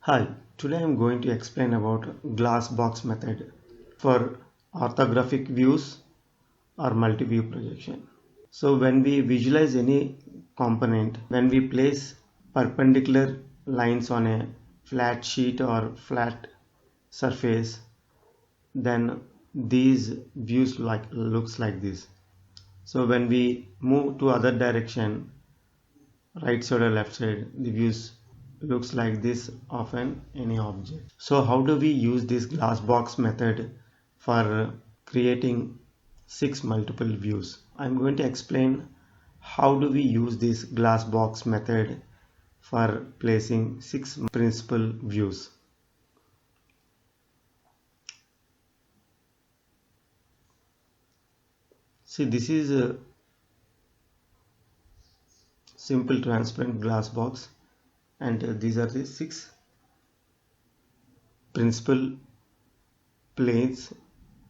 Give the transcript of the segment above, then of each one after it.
Hi, today I am going to explain about glass box method for orthographic views or multi-view projection. So when we visualize any component, when we place perpendicular lines on a flat sheet or flat surface, then these views looks like this. So when we move to other direction, right side or left side, the views looks like this of any object. So how do we use this glass box method for creating 6 multiple views? I'm going to explain how do we use this glass box method for placing 6 principal views. See, this is a simple transparent glass box, and these are the 6 principal planes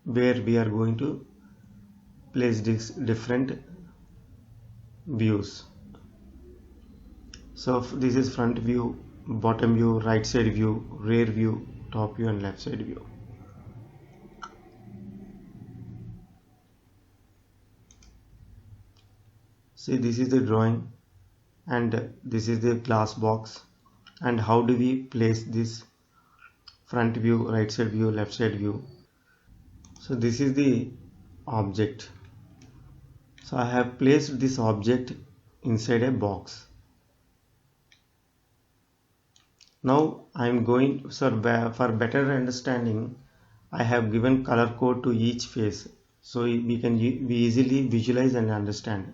where we are going to place these different views. So this is front view, bottom view, right side view, rear view, top view and left side view. See, this is the drawing and this is the glass box. And how do we place this front view, right side view, left side view? So this is the object. So I have placed this object inside a box. Now I am going, so for better understanding, I have given color code to each face, so we easily visualize and understand.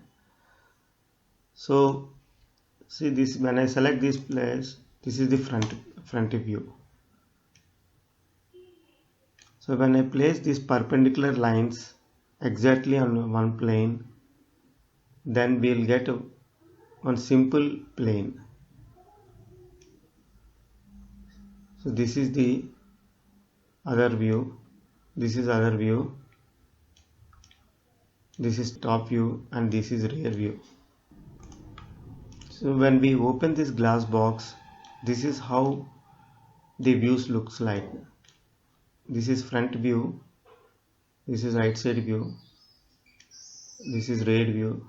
So see this, when I select this place, this is the front view. So when I place these perpendicular lines exactly on one plane, then we'll get one simple plane. So this is the other view, this is other view, this is top view and this is rear view. So when we open this glass box, this is how the views looks like. This is front view, this is right side view, this is rear view,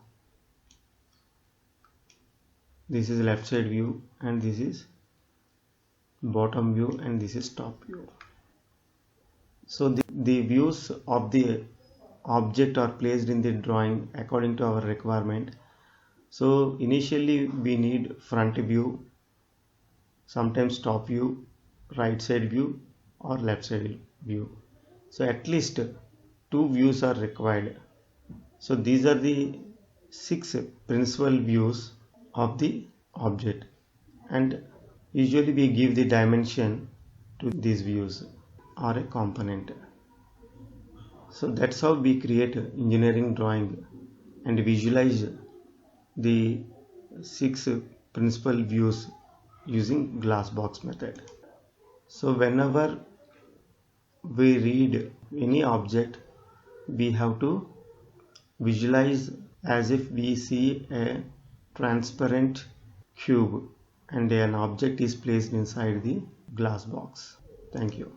this is left side view, and this is bottom view, and this is top view. So the views of the object are placed in the drawing according to our requirement. So initially we need front view, sometimes top view, right side view or left side view. So at least 2 views are required. So these are the 6 principal views of the object, and usually we give the dimension to these views or a component. So that's how we create engineering drawing and visualize the 6 principal views using glass box method. So whenever we read any object, we have to visualize as if we see a transparent cube and an object is placed inside the glass box. Thank you.